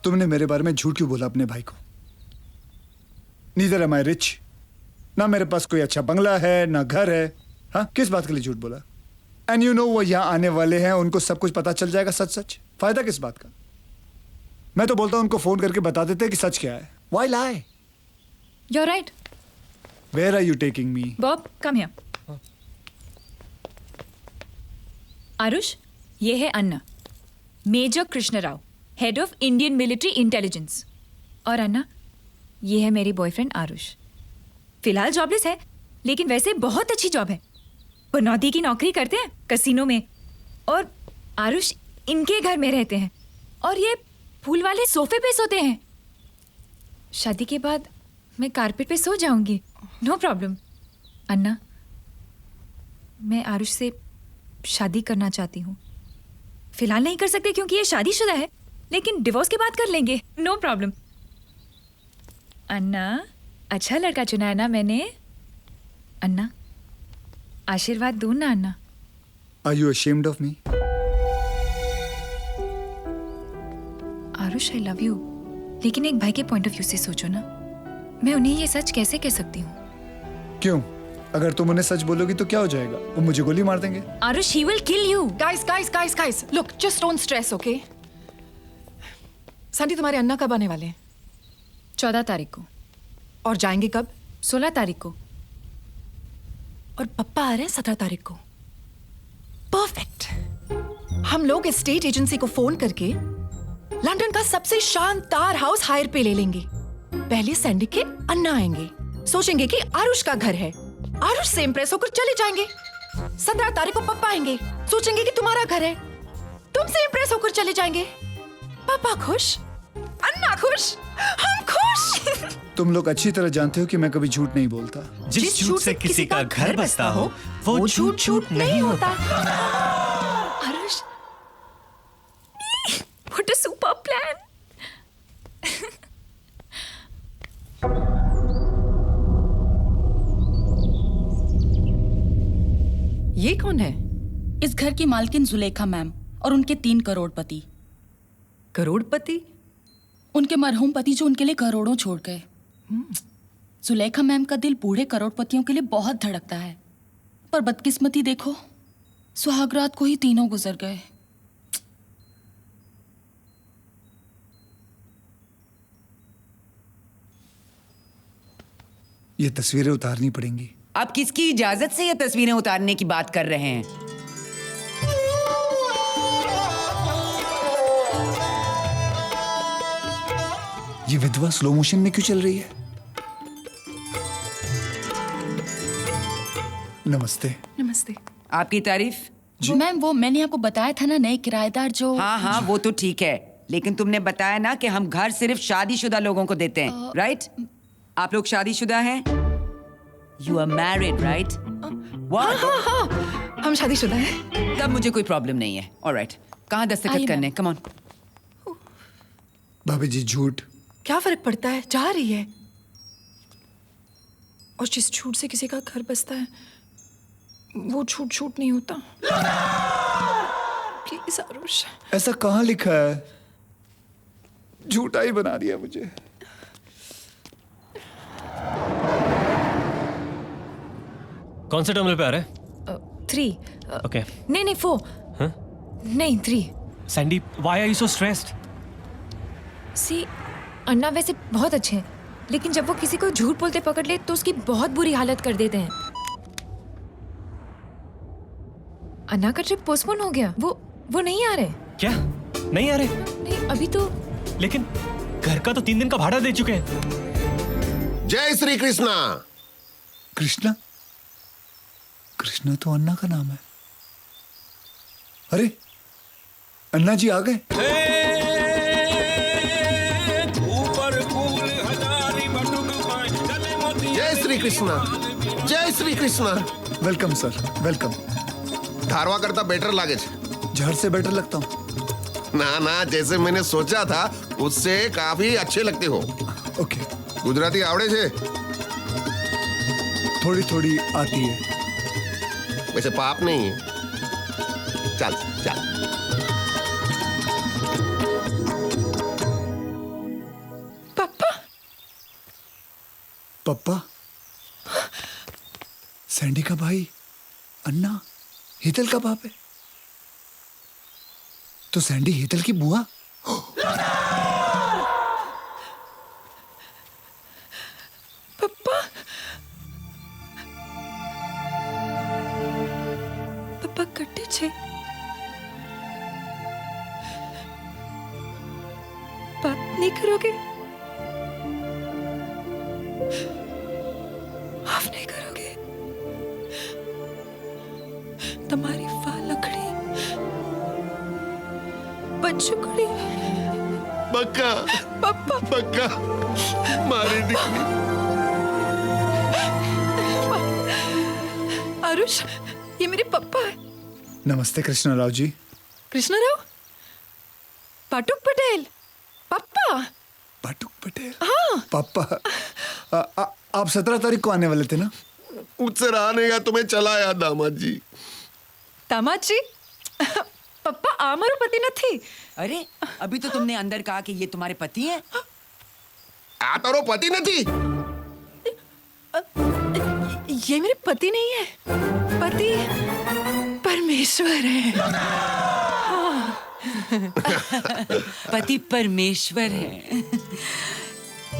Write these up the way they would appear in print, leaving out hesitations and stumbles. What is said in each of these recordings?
तुमने मेरे बारे में झूठ क्यों बोला अपने भाई को? नीदर एम आई रिच, ना मेरे पास कोई अच्छा बंगला है ना घर है। हाँ, किस बात के लिए झूठ बोला? एंड यू नो वो यहाँ आने वाले हैं, उनको सब कुछ पता चल जाएगा सच सच। फायदा किस बात का? मैं तो बोलता हूँ उनको फोन करके बता देते कि सच क्या है। Why lie? You're right. Where are you taking me? Bob, come here. Aarush, ये है Anna, major Krishna Rao, head of Indian military intelligence. और अन्ना, ये है मेरी बॉयफ्रेंड आरुष। फिलहाल जॉबलेस है, लेकिन वैसे बहुत अच्छी जॉब है। पनौती की नौकरी करते हैं कसिनो में, और आरुष इनके घर में रहते हैं, और ये फूल वाले सोफे पे सोते हैं। शादी के बाद मैं कारपेट पे सो जाऊंगी, नो प्रॉब्लम। अन्ना, मैं आरुष से शादी करना चाहती हूँ। फिलहाल नहीं कर सकते क्योंकि ये शादीशुदा है, लेकिन डिवोर्स के बाद कर लेंगे, नो प्रॉब्लम। अन्ना, अच्छा लड़का चुना है ना मैंने। अन्ना, आशीर्वाद दो ना अन्ना। Are you ashamed of me? Aarush, I love you, लेकिन एक भाई के पॉइंट ऑफ व्यू से सोचो ना, मैं उन्हें ये सच कैसे कह सकती हूँ? क्यों? अगर तुम उन्हें सच बोलोगी तो क्या हो जाएगा? वो मुझे गोली मार देंगे। Aarush, he will kill you. Guys, look, just don't stress, okay? Sandy, तुम्हारे अन्ना कब आने वाले हैं? 14 तारीख को। और जाएंगे कब? 16 तारीख को। और पप्पा आ रहे हैं 17 तारीख को। परफेक्ट। हम लोग एस्टेट एजेंसी को फोन करके लंदन का सबसे शानदार हाउस हायर पे ले लेंगे। पहले सैंडी के अन्ना आएंगे, सोचेंगे कि आरुष का घर है, आरुष से इंप्रेस होकर चले जाएंगे। 17 तारीख को पप्पा आएंगे, सोचेंगे कि तुम्हारा घर है, तुमसे इंप्रेस होकर चले जाएंगे। पापा खुश, अन्ना खुश, हम खुश। तुम लोग अच्छी तरह जानते हो कि मैं कभी झूठ नहीं बोलता। जिस झूठ से किसी का घर बसता हो, वो झूठ नहीं होता। Aarush, what a super plan. ये कौन है? इस घर की मालकिन जुलेखा मैम और उनके 3 करोड़पति। करोड़पति? उनके मरहूम पति जो उनके लिए करोड़ों छोड़ गए। जुलेखा मैम का दिल बूढ़े करोड़पतियों के लिए बहुत धड़कता है, पर बदकिस्मती देखो, सुहागरात को ही तीनों गुजर गए। ये तस्वीरें उतारनी पड़ेंगी। आप किसकी इजाजत से ये तस्वीरें उतारने की बात कर रहे हैं? ये विधवा स्लो मोशन में क्यों चल रही है? नमस्ते। नमस्ते। आपकी तारीफ? मैम, वो मैंने आपको बताया था ना, नए किराएदार जो। हाँ, वो तो ठीक है, लेकिन तुमने बताया ना कि हम घर सिर्फ शादीशुदा लोगों को देते हैं, राइट? आप लोग शादीशुदा हैं? You are married, right? What? हाँ, हम शादीशुदा हैं। तब मुझे कोई प्रॉब्लम नहीं है। Alright, कहाँ दस्तखत करने? Come on. भाभी जी, झूठ क्या फर्क पड़ता है, जा रही है। और जिस झूठ से किसी का घर बसता है, वो झूठ नहीं होता। प्लीज आरुष। ऐसा कहाँ लिखा है? झूठा ही बना दिया मुझे। कौन से टर्मिनल पे आ रहा है? 3। ओके। नहीं 4। हाँ? नहीं 3। Sandy, why are you so stressed? See, Anna वैसे बहुत अच्छे हैं, लेकिन जब वो किसी को झूठ बोलते पकड़ ले तो उसकी बहुत बुरी हालत कर देते हैं। अन्ना का ट्रिप पोस्टपोन हो गया, वो नहीं आ रहे। क्या? नहीं आ रहे? नहीं, अभी तो। लेकिन घर का तो 3 दिन का भाड़ा दे चुके हैं। जय श्री कृष्णा। कृष्णा? कृष्णा तो अन्ना का नाम है। अरे, अन्ना जी आ गए। जय श्री कृष्णा, जय Shri Krishna. Welcome sir, welcome. धारवा करता बेटर लागे झाड़ से बेटर लगता हूँ। ना, जैसे मैंने सोचा था उससे काफी अच्छे लगते हो। ओके। गुजराती आवड़े छे? थोड़ी थोड़ी आती है। वैसे पाप नहीं है। चल। पप्पा, सैंडी का भाई अन्ना हीतल का बाप है। तो सैंडी हीतल की बुआ। पप्पा, पप्पा कटे छे। बात नहीं करोगे? आप नहीं करोगे? तुम्हारी फालकड़ी बचुकड़ी। पक्का पप्पा, पक्का मारी दिखनी। आरुष, ये मेरे पप्पा है। नमस्ते कृष्णराव जी। कृष्णराव, पाटुक पटेल, पप्पा। पाटुक पटेल। हाँ। पापा, आप 17 तारीख को आने वाले थे ना? मुझसे रहा नहीं गया, तुम्हें चला यार दामाद जी। दामाद जी, पप्पा आ मारो पति न थी। अरे अभी तो तुमने अंदर कहा कि ये तुम्हारे पति हैं। आ तारो पति नहीं। ये मेरे पति नहीं है, पति परमेश्वर है। पति परमेश्वर है।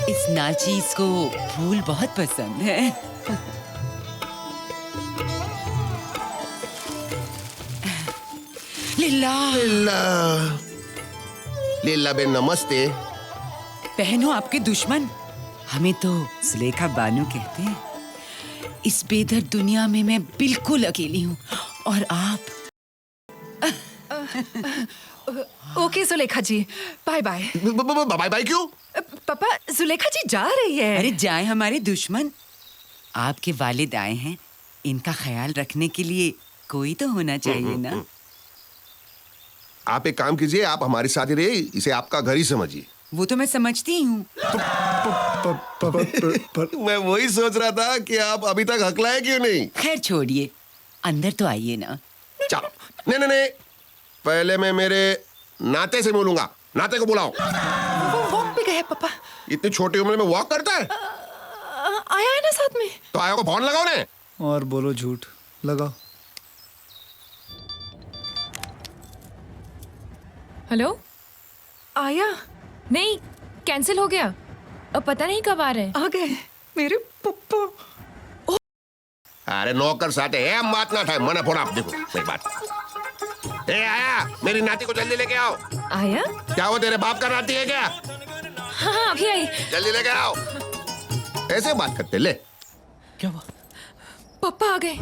इस नाचीज को फूल बहुत पसंद है। लीला, लीला, लीला बेन नमस्ते। बहनों आपके दुश्मन हमें तो सुलेखा बानू कहते हैं। इस बेदर्द दुनिया में मैं बिल्कुल अकेली हूँ और आप। ओके जुलेखा जी, बाय बाय। बाय बाय क्यों? पापा, जुलेखा जी जा रही है। अरे जाए हमारे दुश्मन, आपके वालिद आए हैं, इनका ख्याल रखने के लिए कोई तो होना चाहिए ना। आप एक काम कीजिए, आप हमारे साथ ही रहिए, इसे आपका घर ही समझिए। वो तो मैं समझती ही हूँ। मैं वही सोच रहा था कि आप अभी तक हकलाए क्यों नहीं। खैर छोड़िए, अंदर तो आइए ना। चलो, नहीं नहीं नहीं, पहले मैं मेरे नाते से मिलूंगा। नाते को बुलाओ। वो वॉक पे गए पापा। इतनी छोटी उम्र में वॉक करता है? आया है ना साथ में। तो आया को फोन लगाओ ने। और बोलो झूठ लगाओ। हेलो? आया? नहीं, कैंसिल हो गया। अब पता नहीं कब आ रहे हैं। आ गए मेरे पप्पा। अरे नौकर साथ है, हम बात ना था। मना फोन आप देखो मेरी बात। ए आया, मेरी नाती को जल्दी लेके आओ। आया? क्या वो तेरे बाप का नाती है क्या? हाँ हाँ, अभी आई। जल्दी लेके आओ। ऐसे बात करते ले। क्या हुआ? पापा आ गए।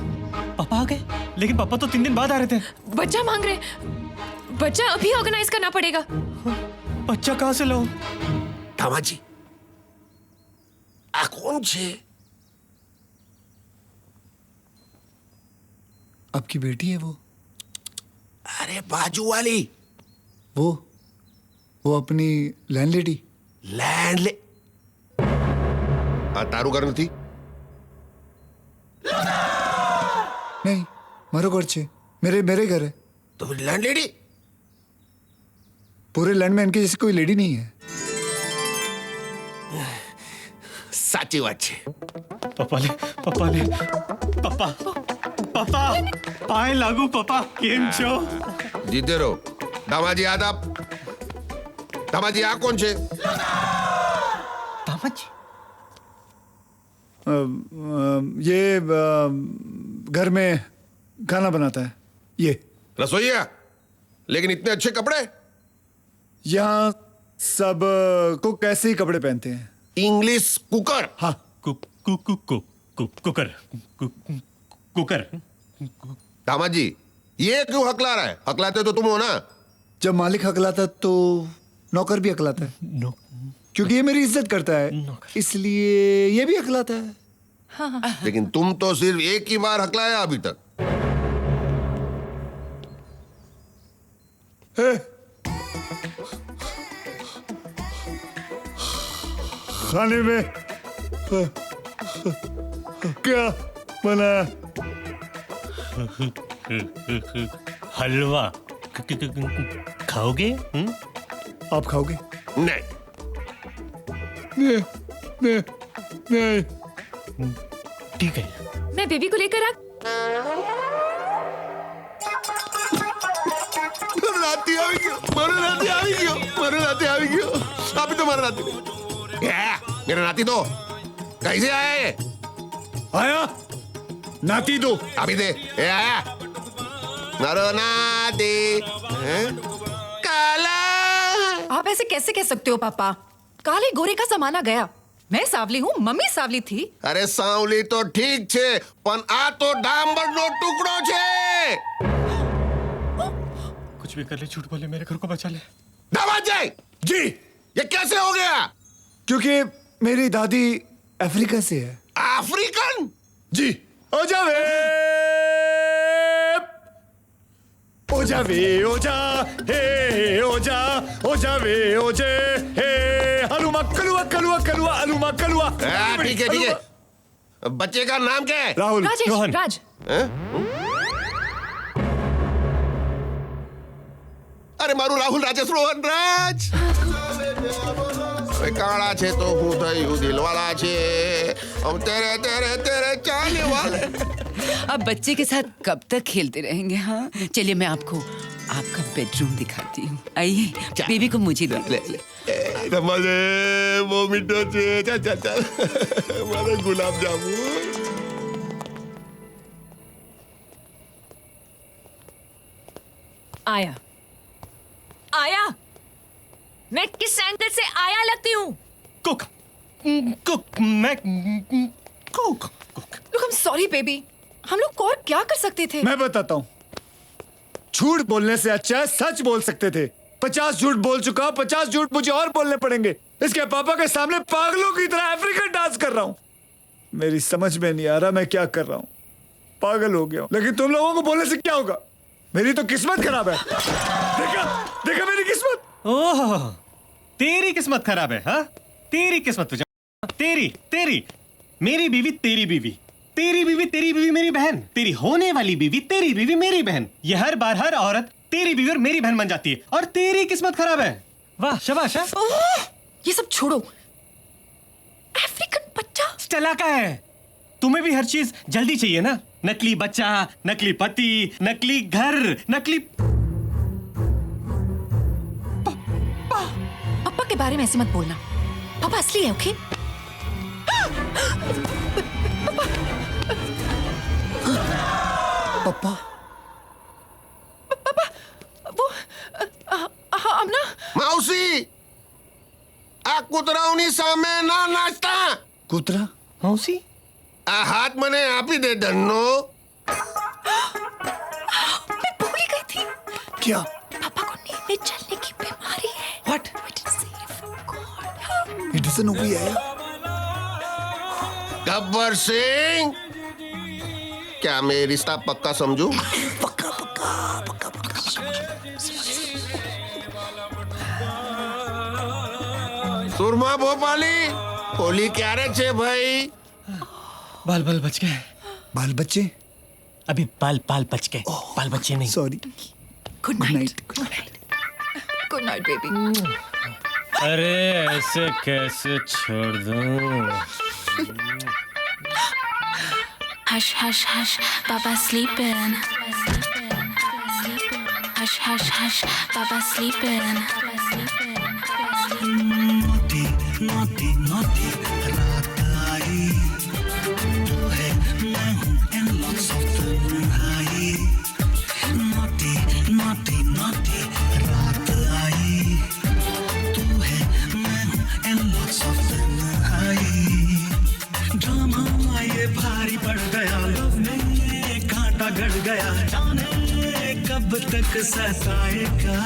पापा आ गए? लेकिन पापा तो 3 दिन बाद आ रहे थे। बच्चा मांग रहे। बच्चा अभी ऑर्गेनाइज करना पड़ेगा। बच्चा कहाँ से लाऊं? दामाजी, आ कौन छे? आपकी बेटी है वो? अरे बाजू वाली। वो अपनी लैंडलेडी। लैंड तारू घर थी? नहीं, मारो घर छे। मेरे घर है। तो लैंड लेडी? पूरे लैंड में इनकी जैसी कोई लेडी नहीं है। साची बात छे। पापा पाए लागू पापा केम छो? जीते रहो। दामाजी आदाब। दामाजी आ कौन छे? दामाजी? ये घर में खाना बनाता है। ये रसोईया? लेकिन इतने अच्छे कपड़े? यहाँ सब कुक कैसे ही कपड़े पहनते हैं। English cooker? हाँ। कुकर। दामाजी, ये क्यों हकला रहा है? हकलाते तो तुम हो ना। जब मालिक हकलाता है तो नौकर भी हकलाता है। नो, क्योंकि ये मेरी इज्जत करता है, इसलिए ये भी हकलाता है। लेकिन तुम तो सिर्फ एक ही बार हकलाया अभी तक। खाने में क्या बना? हलवा खाओगे? आप खाओगे? नहीं। नहीं, नहीं, नहीं। ठीक है। मैं बेबी को लेकर आ। राती આવી ગયો મારો રાતી આવી ગયો अभी तो मारा नाती मेरा नाती तो कैसे आया ये आया नाती दो अभी दे ए आया मारो नाती हैं? काला आप ऐसे कैसे कह सकते हो पापा? काले गोरे का जमाना गया। मैं सावली हूँ, मम्मी सावली थी। अरे सांवली तो ठीक छे पण आ तो डांबरનો ટુકડો છે कुछ भी कर ले, झूठ बोले, मेरे घर को बचा ले। दबा जाए जी ये कैसे हो गया क्योंकि मेरी दादी अफ्रीका से है। अफ्रीकन जी ओ जावे ओ जावे ओ जा हे ओ जा ओ जावे ओ जे हे हलुमा कलुआ कलुआ कलुआ हलुमा कलुआ। ठीक है बच्चे का नाम क्या है राहुल राजेश, रोहन। राज। हैं? अरे मारू राहुल राजेश रोहन राज काला छे तो हूँ थયું दिलवाला छे हम तेरे तेरे तेरे चाले वाले अब बच्चे के साथ कब तक खेलते रहेंगे? हाँ चलिए मैं आपको आपका बेडरूम दिखाती हूँ। आइए बेबी को मुझे दो। ले ले रमले वो मिठो छे चल चल चल मारे गुलाब जामुन आया आया मैं किस एंगल से आया लगती हूँ? कुक कुक मैं cook cook Look, I'm sorry, baby. हम लोग और क्या कर सकते थे? मैं बताता हूँ झूठ बोलने से अच्छा है सच बोल सकते थे। 50 झूठ बोल चुका हूँ 50 झूठ मुझे और बोलने पड़ेंगे। इसके पापा के सामने पागलों की तरह अफ्रीकन डांस कर रहा हूँ। मेरी समझ में नहीं आ रहा मैं क्या कर रहा हूँ। पागल हो गया हूँ लेकिन तुम लोगों को बोलने से क्या होगा? मेरी तो किस्मत खराब है। देखा देखा मेरी किस्मत। ओह तेरी किस्मत खराब है। हाँ तेरी किस्मत तुझे तेरी तेरी मेरी बीवी तेरी बीवी तेरी बीवी तेरी बीवी मेरी बहन तेरी होने वाली बीवी तेरी बीवी मेरी बहन ये हर बार हर औरत तेरी बीवी और मेरी बहन बन जाती है और तेरी किस्मत खराब है। वाह शाबाश। हाँ? ओह, ये सब छोड़ो। अफ्रीकन बच्चा स्टेला का है। तुम्हें भी हर चीज जल्दी चाहिए ना। नकली बच्चा नकली पति नकली घर नकली पापा के बारे में ऐसे मत बोलना। पापा असली है, ओके? पापा वो हम ना માઉસી આ કૂતરાઓની સામે ના નાચતા कुतरा मौसी આ હાથ મને આપી દે ધનનો मैं भूल ही गई थी। क्या पापा को नींद में चलने की बीमारी है। What? We didn't say it from God. It doesn't know we are. Gabbar Singh क्या मैं रिश्ता पक्का समझू सुरमा भोपाली होली क्यारे छे भाई बाल बाल बच गए। बाल बच्चे अभी बाल बाल बच गए बाल बच्चे नहीं। Sorry Good good night. Night Good night. Good night, baby. अरे ऐसे कैसे छोड़ दूं? Hush, hush, hush, Baba sleeping. Hush, hush, hush, Baba sleeping. naughty, naughty, naughty, रात आई तू है मैं हूँ and lots of तन्हाई naughty, naughty, naughty, रात आई तू है मैं हूँ and lots of तन्हाई ड्रामा ये भारी पड़ गया लव में कांटा गड़ गया जाने कब तक सताएगा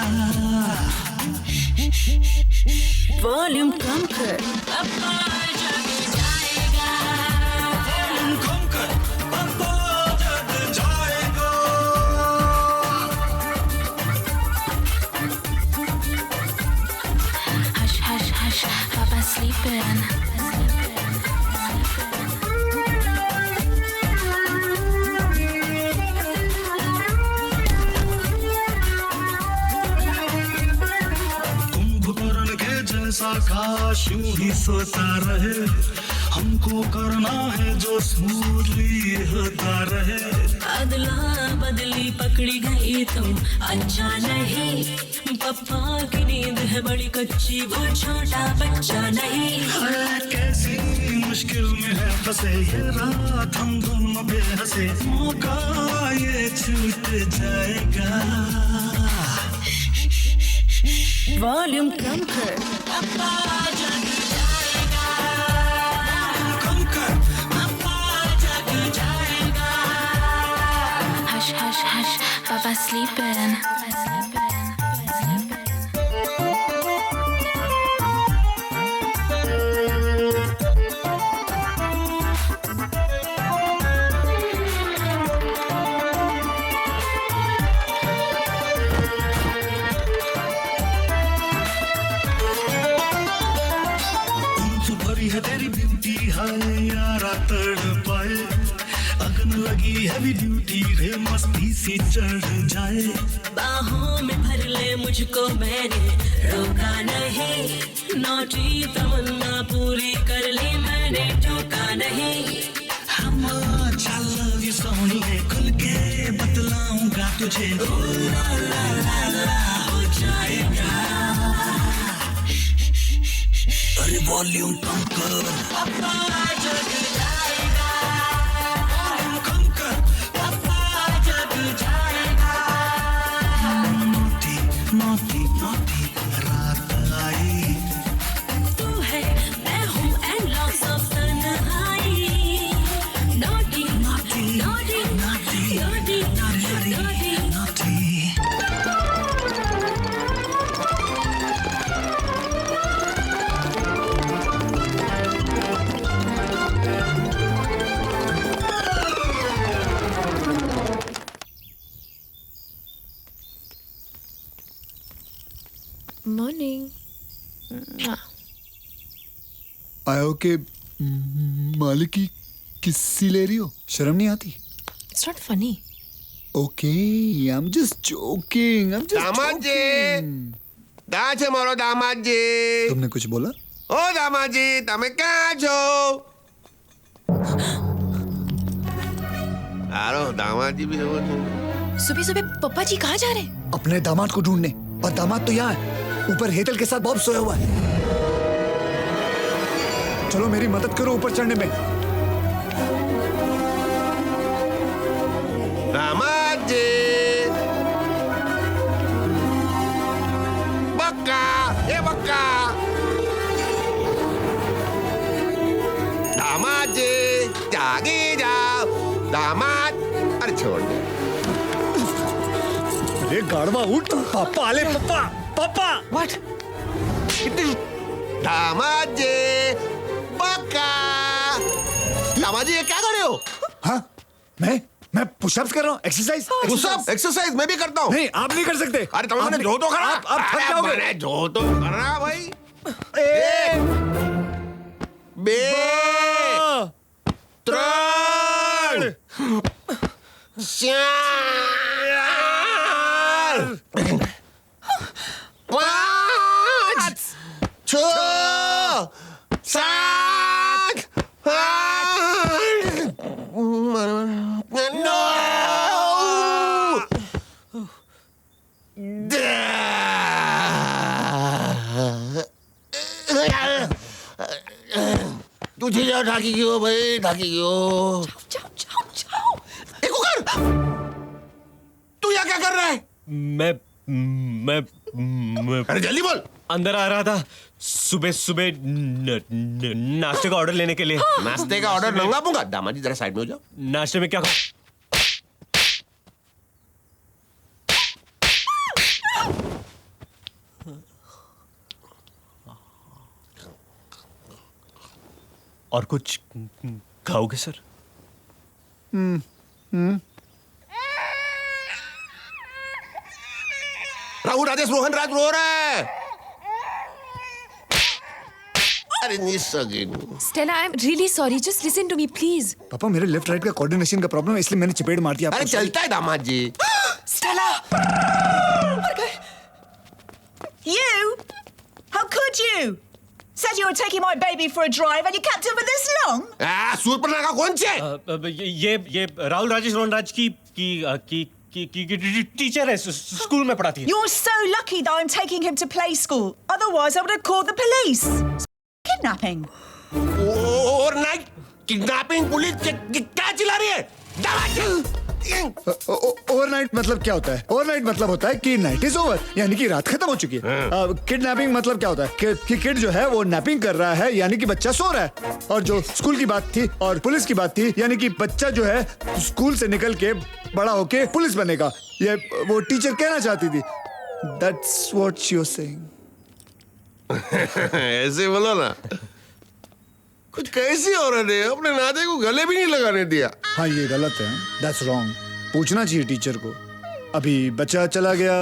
Volume कम कर. Hush, hush, hush, Baba sleeping. Kumbhakarna के जैसा काश यूं ही सोता रहे हमको करना है जो स्मूथली होता रहे। अदला बदली पकड़ी गई तो अच्छा नहीं, पप्पा की नींद है बड़ी कच्ची, वो छोटा बच्चा नहीं। है कैसी मुश्किल में है फंसे, ये रात हम दोनों बेहसे, मौका ये छूट जाएगा। वॉल्यूम कम कर। पप्पा जग जाएगा, कम कर, पप्पा जग जाएगा। Hush, hush, hush, Papa sleeping. है तेरी ब्यूटी, हाय यारा तड़ पाए, अगन लगी हैवी ड्यूटी रे, मस्ती सी चढ़ जाए। बाहों में भर ले मुझको, मैंने रोका नहीं, नौटी तमन्ना पूरी कर ली मैंने, टोका नहीं। हम चल ये सोनिए, खुल के बतलाऊंगा तुझे, ओ ला ला ला ला हो जाएगा। अरे वॉल्यूम कम कर, पप्पा जग जाएगा, कम कर, पप्पा जग जाएगा। नोटी नोटी नोटी रात आई, तू है मैं हूँ and lots of तन्हाई। Naughty, naughty, naughty, naughty, naughty, naughty, naughty, naughty। Morning. आयो के मालिक की किस्सी ले रही हो, शर्म नहीं आती? It's not funny. Okay, I am just joking, I am just दामाद जी, ક્યાં છે મારો દામાદજી? तुमने कुछ बोला? ઓ દામાદજી, તમે ક્યાં છો? હાલો દામાદજી બી એવો છો। सुबह सुबह पप्पा जी कहाँ जा रहे हैं? अपने दामाद को ढूंढने, और दामाद तो यहाँ है, ऊपर हेतल के साथ बॉब सोया हुआ है। चलो मेरी मदद करो ऊपर चढ़ने में। દામાદજી, બક્કા, એ બક્કા, દામાદજી, જાગી જાઓ, દામાદ, અરે છોડ દે। अरे गाड़वा उठ, पापा आले, पापा पापा। What? दामादजी, बक्का, दामादजी ये क्या कर रहे हो? हाँ, मैं पुशअप्स कर रहा हूँ, एक्सरसाइज। पुशअप एक्सरसाइज मैं भी करता हूँ। नहीं, आप नहीं कर सकते। अरे तुम मैंने जो तो करा, आप थक जाओगे। मैंने जो तो करा भाई। एक, बे, त्रण, चार, पाँच, छः, सात, आठ, नौ, तुझे जाओ ढाकी क्यों भाई, ढाकी क्यों? जाओ जाओ जाओ। एक कर, तू यहाँ क्या कर रहा है? मैं अरे जल्दी बोल। अंदर आ रहा था सुबह सुबह नाश्ते का ऑर्डर लेने के लिए। नाश्ते का ऑर्डर मंगा दूंगा। दामाजी जरा साइड में हो जाओ। नाश्ते में क्या खाओ? और कुछ खाओगे सर? राहुल राजेश रोहन राज रो रहा है। अरे निस्सगिन। Stella, I am really sorry, just listen to me please. पापा मेरे लेफ्ट राइट का कोऑर्डिनेशन का प्रॉब्लम है, इसलिए मैंने चपेट मार दिया। अरे चलता है दामाद जी। Stella! You! How could you? Said you were taking my baby for a drive and you kept him for this long? Surpanakha का कौन से? ये राहुल राजेश रोहनराज की टीचर है, स्कूल में पढ़ाती है। You're so lucky that I'm taking him to play school. Otherwise, I would have called the police. Kidnapping. Overnight kidnapping, police क्या चिल्ला रही है? ओवरनाइट मतलब क्या होता है? ओवरनाइट मतलब होता है कि नाइट इज ओवर, यानी कि रात खत्म हो चुकी है। किडनैपिंग मतलब क्या होता है कि किड जो है वो नैपिंग कर रहा है, यानी कि बच्चा सो रहा है। और जो स्कूल की बात थी और पुलिस की बात थी, यानी कि बच्चा जो है स्कूल से निकल के बड़ा होके पुलिस बनेगा, ये वो टीचर कहना चाहती थी। That's what she was saying. ऐसे बोलो ना, कुछ कैसी औरत है, अपने नाते को गले भी नहीं लगाने दिया। हाँ ये गलत है, दैट्स रॉन्ग। पूछना चाहिए टीचर को। अभी बच्चा चला गया,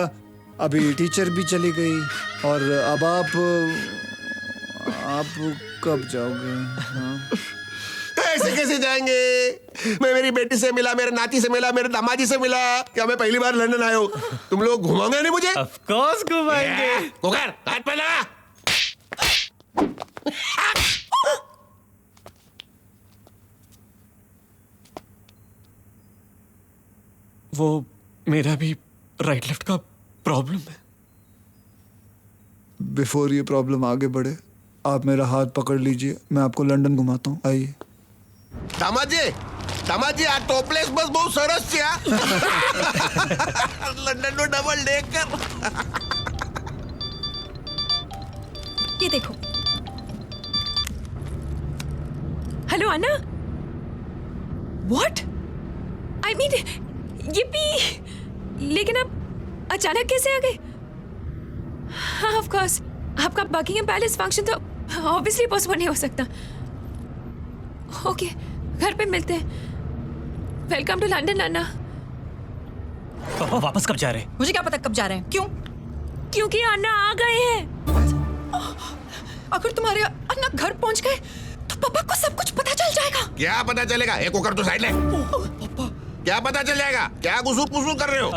अभी टीचर भी चली गई, और अब आप कब जाओगे? हाँ? ऐसे कैसे जाएंगे? मैं मेरी बेटी से मिला, मेरे नाती से मिला, मेरे दामाजी से मिला। क्या मैं पहली बार लंदन आया हूँ? तुम लोग घुमाओगे नहीं मुझे? ऑफ कोर्स घुमाएंगे। कुकर हाथ पे लगा। वो मेरा भी राइट लेफ्ट का प्रॉब्लम है। बिफोर ये प्रॉब्लम आगे बढ़े, आप मेरा हाथ पकड़ लीजिए, मैं आपको लंदन घुमाता हूँ। आइए। दामाजी आ टॉपलेस बस बहुत सरस છે આ લંડન નો ડબલ ડેકર। ये देखो। Hello Anna. What? I mean, ये भी, लेकिन आप अचानक कैसे आ गए? हाँ ऑफ कोर्स, आपका बकिंगम पैलेस फंक्शन तो ऑब्वियसली पॉसिबल नहीं हो सकता। ओके, घर पे मिलते हैं। वेलकम टू लंदन अन्ना। पापा वापस कब जा रहे हैं? मुझे क्या पता कब जा रहे हैं? क्यों? क्योंकि अन्ना आ गए हैं। अगर तुम्हारे अन्ना घर पहुंच गए तो पापा को सब कुछ पता चल जाएगा। क्या पता चलेगा? एक कुकर तो साइड ले। क्या पता चल जाएगा? क्या गुसूर पुसूर कर रहे हो?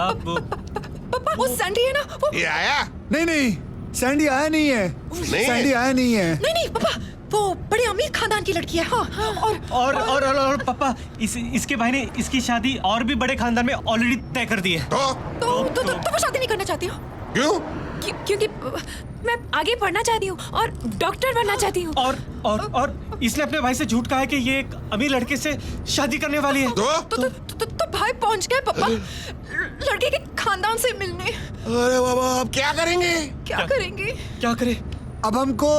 पापा वो सैंडी है ना, वो ये आया? नहीं, सैंडी आया नहीं है। सैंडी आया नहीं है। नहीं पापा, वो बड़े अमीर खानदान की लड़की है। हाँ, और पापा इसके भाई ने इसकी शादी और भी बड़े खानदान में ऑलरेडी तय कर दी है। तो वो शादी नहीं करना चाहती हो? क्यों? क्योंकि मैं आगे पढ़ना चाहती हूँ और डॉक्टर बनना चाहती हूँ। और इसने अपने भाई से झूठ कहा है कि ये एक अमीर लड़के से शादी करने वाली है। तो भाई पहुंच गए पापा लड़के के खानदान से मिलने। अरे बाबा, अब क्या करेंगे? क्या करें? अब हमको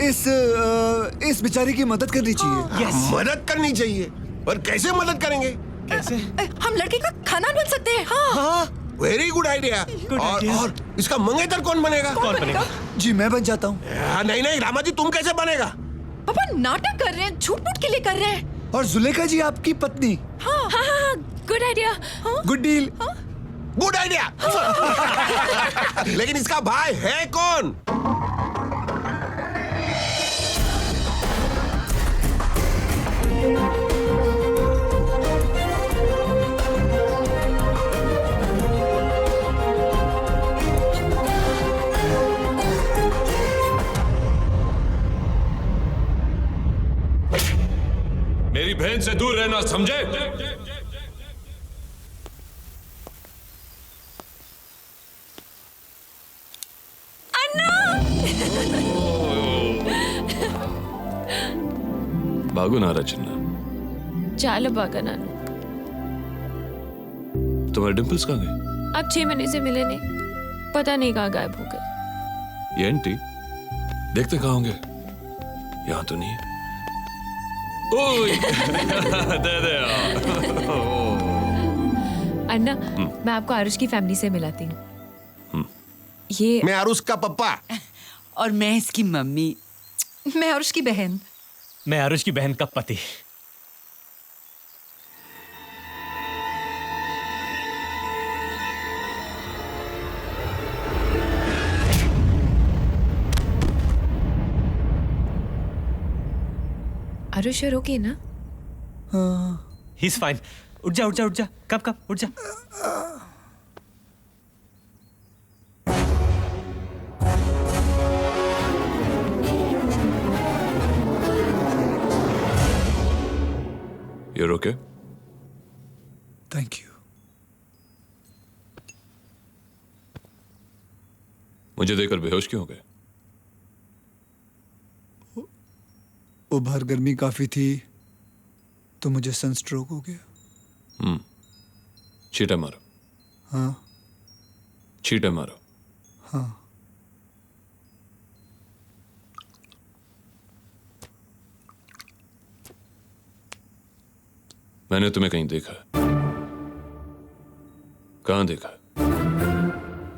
इस बेचारी की मदद करनी चाहिए। मदद करनी चाहिए, और कैसे मदद करेंगे? कैसे? हम लड़के का खानदान बन सकते हैं। हाँ। Very good idea. और इसका मंगेतर कौन बनेगा? कौन बनेगा? जी मैं बन जाता हूँ। नहीं रामा जी, तुम कैसे बनेगा? पापा नाटक कर रहे हैं, झूठ के लिए कर रहे हैं। और जुलेखा जी आपकी पत्नी। हाँ, good idea. Good deal. Good idea. लेकिन इसका भाई है कौन? मेरी बहन से दूर रहना, समझे? బాగున్నారా చిన్న? చాలా బాగా నాను। तुम्हारे डिंपल्स कहाँ गए? अब 6 महीने से मिले नहीं, पता नहीं कहाँ गायब हो गए। ये आंटी देखते कहाँ होंगे? यहाँ तो नहीं है। ओए दे यार। अन्ना, मैं आपको आरुष की फैमिली से मिलाती हूँ। ये मैं आरुष का पप्पा। और मैं इसकी मम्मी। मैं आरुष की बहन। मैं आरुष की बहन का पति। आरुष you're okay ना? He is fine. उठ जा। कब उठ जा। You're okay? Thank you. मुझे देखकर बेहोश क्यों हो गए? वो बाहर गर्मी काफी थी तो मुझे सनस्ट्रोक हो गया। छींटे मारो। हाँ छींटे मारो। हाँ। मैंने तुम्हें कहीं देखा है। कहाँ देखा है?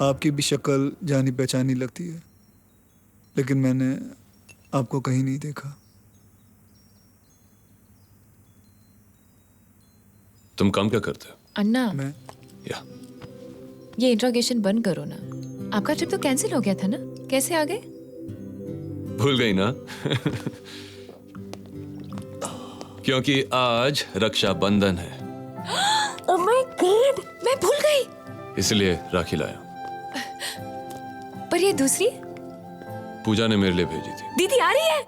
आपकी भी शक्ल जानी पहचानी लगती है, लेकिन मैंने आपको कहीं नहीं देखा। तुम काम क्या करते हो? अन्ना, मैं या ये इंट्रोगेशन बंद करो ना। आपका ट्रिप तो कैंसिल हो गया था ना, कैसे आ गए? भूल गई ना? क्योंकि आज रक्षाबंधन है, ओह माय गॉड, मैं भूल गई। इसलिए राखी लाया। पर ये दूसरी पूजा ने मेरे लिए भेजी थी। दीदी आ रही है?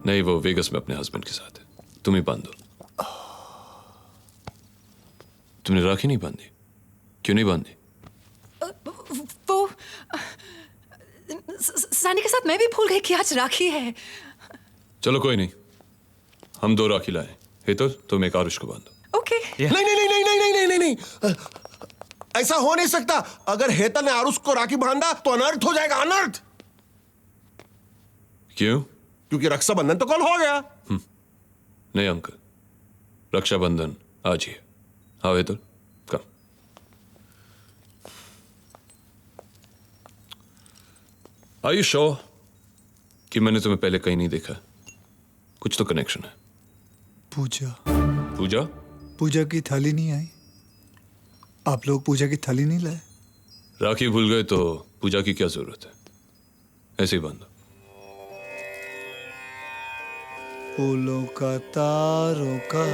नहीं, वो वेगस में अपने हस्बैंड के साथ है। तुम ही बांध दो। तुमने राखी नहीं बांधी? क्यों नहीं बांधी? वो सैंडी के साथ मैं भी भूल गई कि आज राखी है। चलो कोई नहीं, हम 2 राखी लाए। हेतल, तुम एक आरुष को बांधो। ओके। नहीं नहीं नहीं नहीं नहीं नहीं नहीं नहीं, ऐसा हो नहीं सकता। अगर हेतल ने आरुष को राखी बांधा तो अनर्थ हो जाएगा, अनर्थ। क्यों? क्योंकि रक्षाबंधन तो कल हो गया। नहीं अंकल, रक्षाबंधन आज ही है। हाँ हेतल, कम। Are you sure कि मैंने तुम्हें पहले कहीं नहीं देखा? कुछ तो कनेक्शन है। पूजा पूजा? पूजा की थाली नहीं आई? आप लोग पूजा की थाली नहीं लाए? राखी भूल गए तो पूजा की क्या जरूरत है? ऐसे ही बांधो। फूलों का तारों का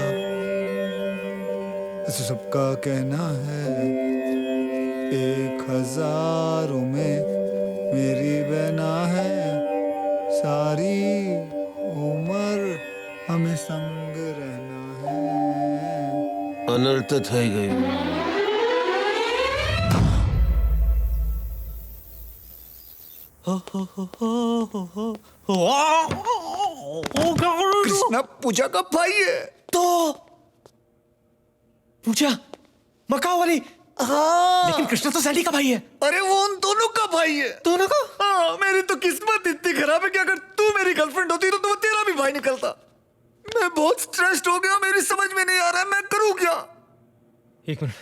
ऐसे सबका कहना है, 1000 में मेरी बहना है, सारी उम्र हमें संग रहना है। अनर्थ થઈ ગયું। कृष्णा पूजा का भाई है। तो पूजा मकाओ वाली। हाँ, लेकिन कृष्णा तो सैंडी का भाई है। अरे वो उन दोनों का भाई है। दोनों का? हाँ, मेरी तो किस्मत इतनी खराब है कि अगर तू मेरी गर्लफ्रेंड होती तो वो तेरा भी भाई निकलता। मैं बहुत स्ट्रेस्ड हो गया, मेरी समझ में नहीं आ रहा है मैं करूं क्या। एक मिनट,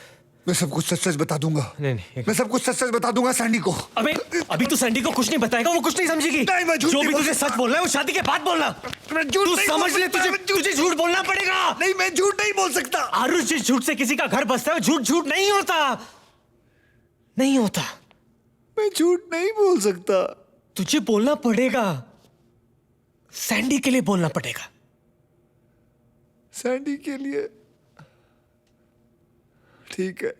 मैं सब कुछ सच सच बता दूंगा। नहीं मैं सब कुछ सच सच बता दूंगा सैंडी को। अबे अभी तू सैंडी को कुछ नहीं बताएगा, वो कुछ नहीं समझेगी। नहीं, मैं झूठ जो नहीं भी बोल तुझे सच बोलना है वो शादी के बाद बोलना। मैं झूठ तू नहीं समझ बोल ले, सकता, मैं तुझे झूठ बोलना पड़ेगा। नहीं, मैं झूठ नहीं बोल सकता। आरुष, जिस झूठ से किसी का घर बसता है वो झूठ झूठ नहीं होता। नहीं होता। मैं झूठ नहीं बोल सकता। तुझे बोलना पड़ेगा, सैंडी के लिए बोलना पड़ेगा। सैंडी के लिए ठीक है,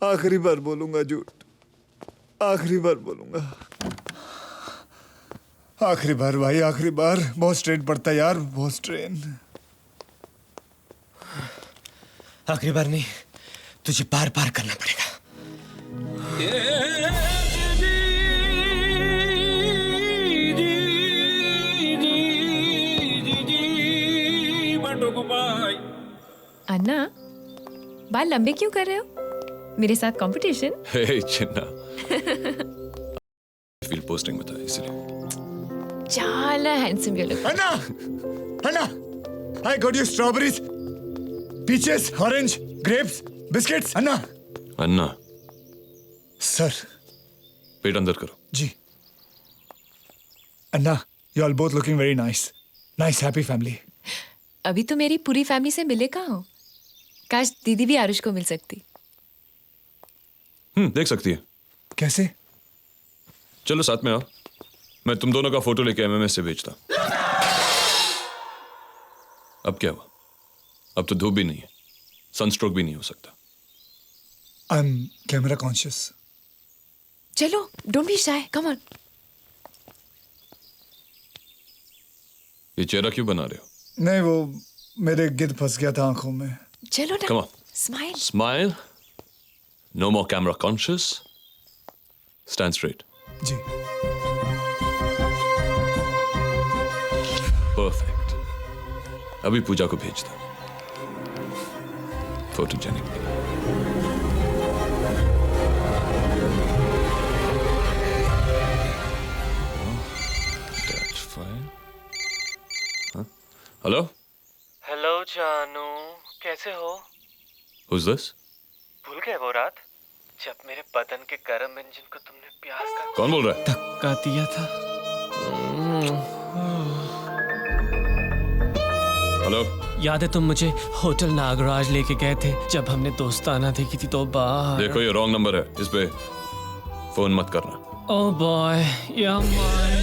आखिरी बार बोलूंगा झूठ, आखिरी बार बोलूंगा। आखिरी बार भाई, आखिरी बार। बहुत स्ट्रेन पड़ता है यार, बहुत स्ट्रेन। आखिरी बार नहीं, तुझे बार बार करना पड़ेगा। अन्ना, बाल लंबे क्यों कर रहे हो? मेरे साथ competition? Hey Chinna, field posting में था इसलिए। చాలా handsome you look. Anna, Anna, I got you strawberries, peaches, orange, grapes, biscuits. Anna, Anna, sir. पेट अंदर करो। जी। अन्ना, you all both looking very nice. Nice, happy family. अभी तो मेरी पूरी फैमिली से मिले कहाँ हो? काश दीदी भी आरुष को मिल सकती। देख सकती है। कैसे? चलो साथ में आओ, मैं तुम दोनों का फोटो लेके एमएमएस से भेजता। अब क्या हुआ? अब तो धूप भी नहीं है, सनस्ट्रोक भी नहीं हो सकता। I'm camera conscious. चलो, don't be shy, come on. ये चेहरा क्यों बना रहे हो? नहीं, वो मेरे गिद्ध फंस गया था आंखों में। चलो ना। Come on. Smile. Smile. No more camera conscious. Stand straight. जी। Perfect. अभी पूजा को भेज दो। Photogenic. That's fine. Huh? Hello? Hello जानू, कैसे हो? Who's this? भूल गए वो रात जब मेरे बदन के गर्म इंजन को तुमने प्यार का कौन बोल रहा है? धक्का दिया था? हेलो? याद है तुम मुझे होटल नागराज लेके गए थे जब हमने दोस्ताना देखी थी तो बाहर। देखो ये रॉन्ग नंबर है, इस पे फोन मत करना। ओ बॉय, या माय।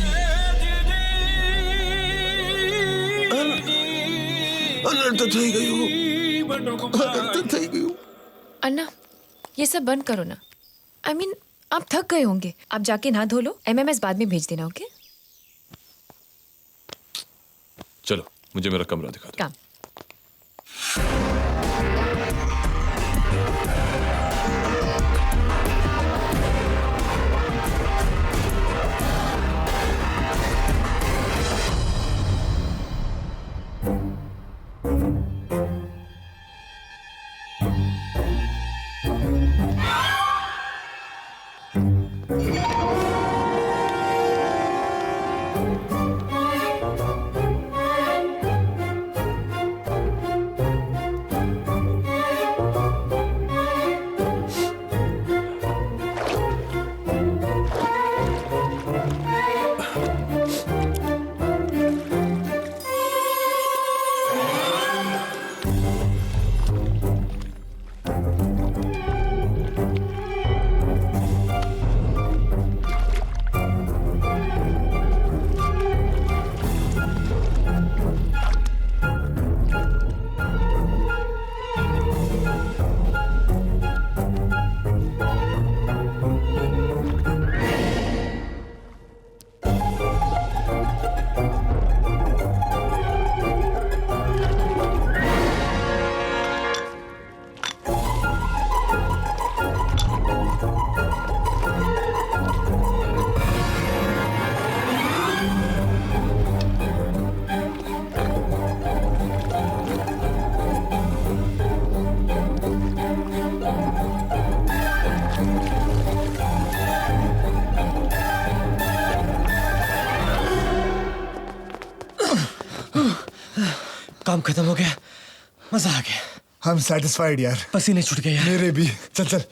अनर्थ થઈ ગયું, અનર્થ થઈ ગયું। अन्ना, ये सब बंद करो ना। I mean, आप थक गए होंगे। आप जाके नहा धो लो। MMS बाद में भेज देना, ओके? चलो मुझे मेरा कमरा दिखा दो। काम। काम खत्म हो गया, मजा आ गया। I'm satisfied यार। पसीने छूट गए यार। मेरे भी। चल चल।